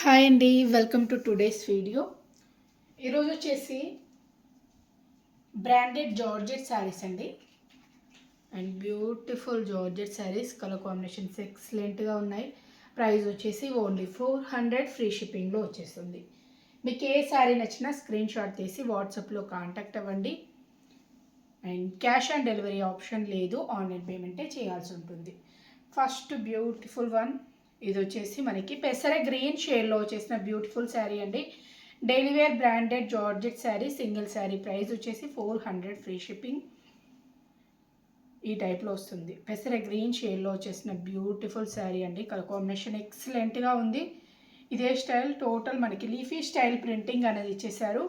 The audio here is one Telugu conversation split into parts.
హాయ్ అండి, వెల్కమ్ టు టుడేస్ వీడియో. ఈరోజు వచ్చేసి బ్రాండెడ్ జార్జెట్ శారీస్ అండి. And beautiful georgette saris, colour combinations ఎక్సలెంట్గా ఉన్నాయి. ప్రైస్ వచ్చేసి ఓన్లీ 400, ఫ్రీ షిప్పింగ్లో వచ్చేస్తుంది. మీకు ఏ శారీ నచ్చినా స్క్రీన్ షాట్ తీసి వాట్సాప్లో కాంటాక్ట్ అవ్వండి. And cash on delivery option లేదు, ఆన్లైన్ పేమెంటే చేయాల్సి ఉంటుంది. ఫస్ట్ బ్యూటిఫుల్ వన్, ఇది వచ్చేసి మనకి పెసర గ్రీన్ షేడ్లో వచ్చేసిన బ్యూటిఫుల్ శారీ అండి. Daily wear branded georgette sari, single sari price వచ్చేసి 400, ఫ్రీ షిప్పింగ్. ఈ టైప్లో వస్తుంది. పెసర గ్రీన్ షేడ్లో వచ్చేసిన బ్యూటిఫుల్ శారీ అండి. కలర్ కాంబినేషన్ ఎక్సలెంట్గా ఉంది. ఇదే స్టైల్ టోటల్ మనకి లీఫీ స్టైల్ ప్రింటింగ్ అనేది ఇచ్చేసారు.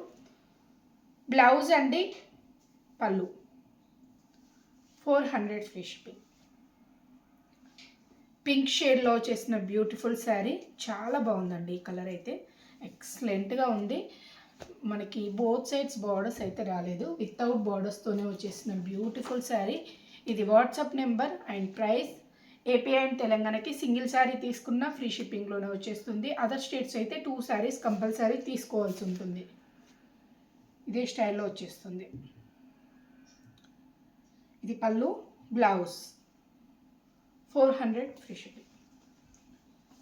బ్లౌజ్ అండి, పళ్ళు 400, ఫ్రీ షిప్పింగ్. పింక్ షేడ్లో వచ్చేసిన బ్యూటిఫుల్ శారీ, చాలా బాగుందండి. ఈ కలర్ అయితే ఎక్సలెంట్గా ఉంది. మనకి బోత్ సైడ్స్ బార్డర్స్ అయితే రాలేదు, వితౌట్ బార్డర్స్తోనే వచ్చేసిన బ్యూటిఫుల్ శారీ. ఇది WhatsApp number and price. AP and తెలంగాణకి సింగిల్ శారీ తీసుకున్న ఫ్రీ షిప్పింగ్లోనే వచ్చేస్తుంది. అదర్ స్టేట్స్ అయితే 2 శారీస్ కంపల్సరీ తీసుకోవాల్సి ఉంటుంది. ఇదే స్టైల్లో వచ్చేస్తుంది. ఇది పళ్ళు, blouse 400, free shipping.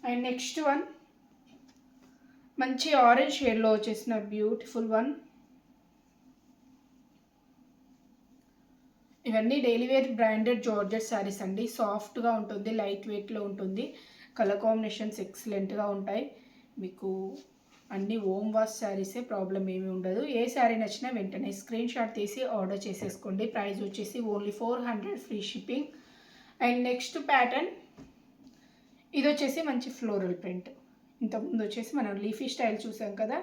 And next one మంచి ఆరెంజ్ షేడ్లో వచ్చేసిన బ్యూటిఫుల్ వన్. ఇవన్నీ daily wear branded georgette saris అండి. సాఫ్ట్గా ఉంటుంది, లైట్ వెయిట్లో ఉంటుంది. కలర్ కాంబినేషన్స్ ఎక్సలెంట్గా ఉంటాయి. మీకు అన్ని హోమ్ వాష్ శారీసే, ప్రాబ్లం ఏమీ ఉండదు. ఏ శారీ నచ్చినా వెంటనే స్క్రీన్ షాట్ తీసి ఆర్డర్ చేసేసుకోండి. ప్రైస్ వచ్చేసి only 400, free shipping. And next pattern, ఇది వచ్చేసి మంచి ఫ్లోరల్ ప్రింట్. ఇంతకుముందు వచ్చేసి మనం లీఫీ స్టైల్ చూసాం కదా.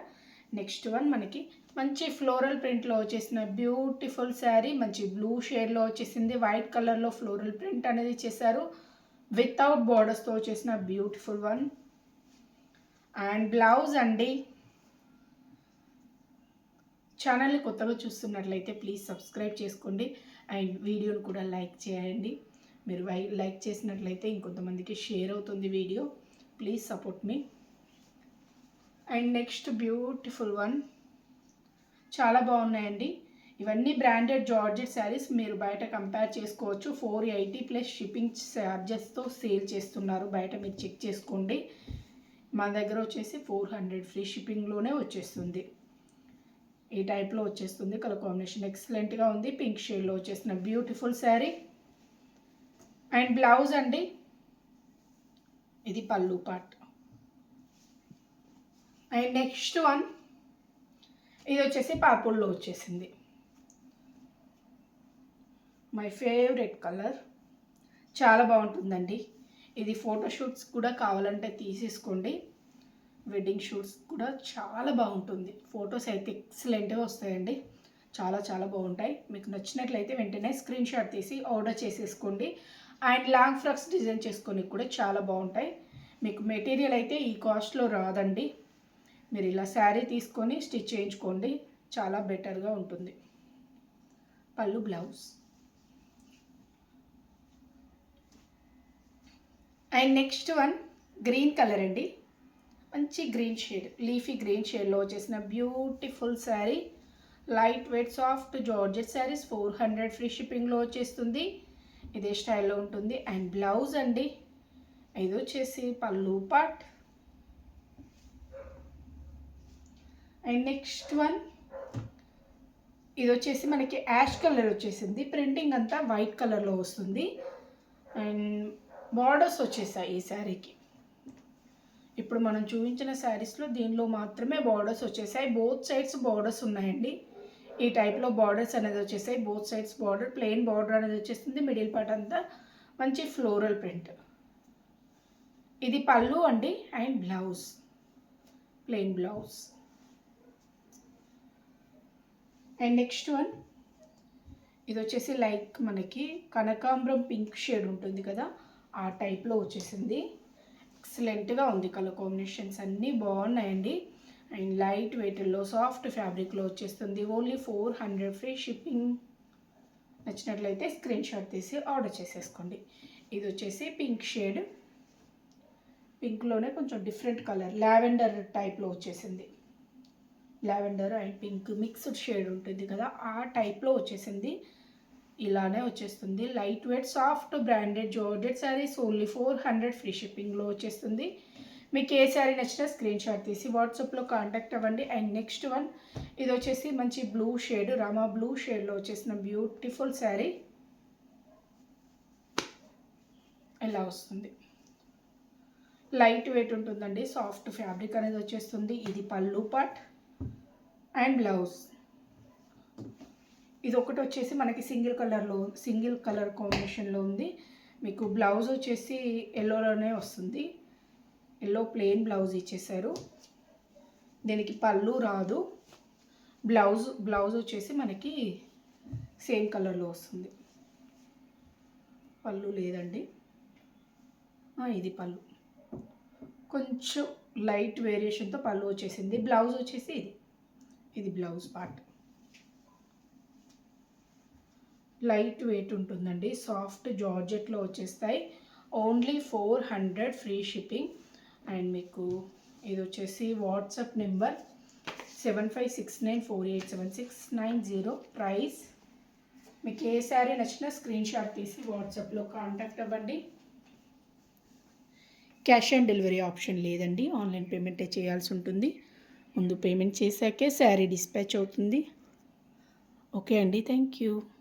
నెక్స్ట్ వన్ మనకి మంచి ఫ్లోరల్ ప్రింట్లో వచ్చేసిన బ్యూటిఫుల్ శారీ. మంచి బ్లూ షేడ్లో వచ్చేసింది. వైట్ కలర్లో ఫ్లోరల్ ప్రింట్ అనేది చేశారు, వితౌట్ బార్డర్స్తో వచ్చేసిన బ్యూటిఫుల్ వన్. అండ్ బ్లౌజ్ అండి. ఛానల్ని కొత్తగా చూస్తున్నట్లయితే ప్లీజ్ సబ్స్క్రైబ్ చేసుకోండి. అండ్ వీడియోని కూడా లైక్ చేయండి. మీరు లైక్ చేసినట్లయితే ఇంకొంతమందికి షేర్ అవుతుంది video. Please support me. And next beautiful one, చాలా బాగున్నాయండి. ఇవన్నీ బ్రాండెడ్ జార్జెట్ శారీస్. మీరు బయట కంపేర్ చేసుకోవచ్చు. 480 ప్లస్ షిప్పింగ్ ఛార్జెస్తో సేల్ చేస్తున్నారు బయట, మీరు చెక్ చేసుకోండి. మన దగ్గర వచ్చేసి 400, ఫ్రీ షిప్పింగ్లోనే వచ్చేస్తుంది. ఈ టైప్లో వచ్చేస్తుంది. కలర్ కాంబినేషన్ ఎక్సలెంట్గా ఉంది. పింక్ షేడ్లో వచ్చేసిన బ్యూటిఫుల్ శారీ. అండ్ బ్లౌజ్ అండి, ఇది పళ్ళు పార్ట్. అండ్ నెక్స్ట్ వన్, ఇది వచ్చేసి పర్పుల్లో వచ్చేసింది. మై ఫేవరెట్ కలర్, చాలా బాగుంటుందండి. ఇది ఫోటోషూట్స్ కూడా కావాలంటే తీసేసుకోండి. వెడ్డింగ్ షూట్స్ కూడా చాలా బాగుంటుంది. ఫొటోస్ అయితే ఎక్సలెంట్గా వస్తాయండి. చాలా చాలా బాగుంటాయి. మీకు నచ్చినట్లయితే వెంటనే స్క్రీన్ షాట్ తీసి ఆర్డర్ చేసేసుకోండి. అండ్ లాంగ్ ఫ్రాక్స్ డిజైన్ చేసుకొని కూడా చాలా బాగుంటాయి. మీకు మెటీరియల్ అయితే ఈ కాస్ట్లో రాదండి. మీరు ఇలా శారీ తీసుకొని స్టిచ్ చేయించుకోండి, చాలా బెటర్గా ఉంటుంది. పళ్ళు, blouse. And next one green colour అండి. మంచి గ్రీన్ షేడ్, లీఫీ గ్రీన్ షేడ్లో వచ్చేసిన beautiful sari. Light weight soft georgette saris. 400, free షిప్పింగ్లో వచ్చేస్తుంది. ఇదే స్టైల్లో ఉంటుంది. అండ్ బ్లౌజ్ అండి, ఇది వచ్చేసి పళ్ళు పార్ట్. అండ్ నెక్స్ట్ వన్, ఇది వచ్చేసి మనకి యాష్ కలర్ వచ్చేసింది. ప్రింటింగ్ అంతా వైట్ కలర్లో వస్తుంది. అండ్ బార్డర్స్ వచ్చేసాయి ఈ శారీకి. ఇప్పుడు మనం చూపించిన శారీస్లో దీనిలో మాత్రమే బార్డర్స్ వచ్చేసాయి. బోత్ సైడ్స్ బార్డర్స్ ఉన్నాయండి. ఈ టైప్లో బార్డర్స్ అనేది వచ్చేసాయి. Both sides border, plain border అనేది వచ్చేస్తుంది. మిడిల్ పార్ట్ అంతా మంచి ఫ్లోరల్ ప్రింట్. ఇది పళ్ళు అండి. And blouse, plain blouse. And next one, ఇది వచ్చేసి లైక్ మనకి కనకాంబరం పింక్ షేడ్ ఉంటుంది కదా, ఆ టైప్లో వచ్చేసింది. ఎక్సలెంట్గా ఉంది. కలర్ కాంబినేషన్స్ అన్నీ బాగున్నాయండి. అండ్ లైట్ వెయిట్లో సాఫ్ట్ ఫ్యాబ్రిక్లో వచ్చేస్తుంది. Only 400, free shipping. నచ్చినట్లయితే స్క్రీన్ షాట్ తీసి ఆర్డర్ చేసేసుకోండి. ఇది వచ్చేసి పింక్ షేడ్. పింక్లోనే కొంచెం డిఫరెంట్ కలర్ లావెండర్ టైప్లో వచ్చేసింది. Lavender and pink mixed shade ఉంటుంది కదా, ఆ టైప్లో వచ్చేసింది. ఇలానే వచ్చేస్తుంది. Light weight soft branded georgette saris only 400 free షిప్పింగ్లో వచ్చేస్తుంది. మీకు ఏ శారీ నచ్చినా స్క్రీన్ షాట్ తీసి వాట్సాప్లో కాంటాక్ట్ అవ్వండి. అండ్ నెక్స్ట్ వన్ ఇది వచ్చేసి మంచి బ్లూ షేడ్, రామా బ్లూ షేడ్లో వచ్చేసిన బ్యూటిఫుల్ శారీ ఇలా వస్తుంది. లైట్ వెయిట్ ఉంటుందండి, సాఫ్ట్ ఫ్యాబ్రిక్ అనేది వచ్చేస్తుంది. ఇది పళ్ళు పార్ట్ అండ్ బ్లౌజ్. ఇది ఒకటి వచ్చేసి మనకి సింగిల్ కలర్ కాంబినేషన్లో ఉంది. మీకు బ్లౌజ్ వచ్చేసి ఎల్లోలోనే వస్తుంది. ఎల్లో ప్లెయిన్ బ్లౌజ్ ఇచ్చేసారు. దీనికి పళ్ళు రాదు. బ్లౌజ్ వచ్చేసి మనకి సేమ్ కలర్లో వస్తుంది. పళ్ళు లేదండి. ఇది పళ్ళు కొంచెం లైట్ వేరియేషన్తో పళ్ళు వచ్చేసింది. బ్లౌజ్ వచ్చేసి ఇది బ్లౌజ్ పార్ట్. లైట్ వెయిట్ ఉంటుందండి, సాఫ్ట్ జార్జెట్లో వచ్చేస్తాయి. Only 400 free shipping. అండ్ మీకు ఇది వచ్చేసి వాట్సాప్ నెంబర్ 7569487690. ప్రైస్ మీకు ఏ శారీ నచ్చినా స్క్రీన్ షాట్ తీసి వాట్సాప్లో కాంటాక్ట్ అవ్వండి. క్యాష్ ఆన్ డెలివరీ ఆప్షన్ లేదండి, ఆన్లైన్ పేమెంటే చేయాల్సి ఉంటుంది. ముందు పేమెంట్ చేశాకే శారీ డిస్పాచ్ అవుతుంది. ఓకే అండి, థ్యాంక్ యూ.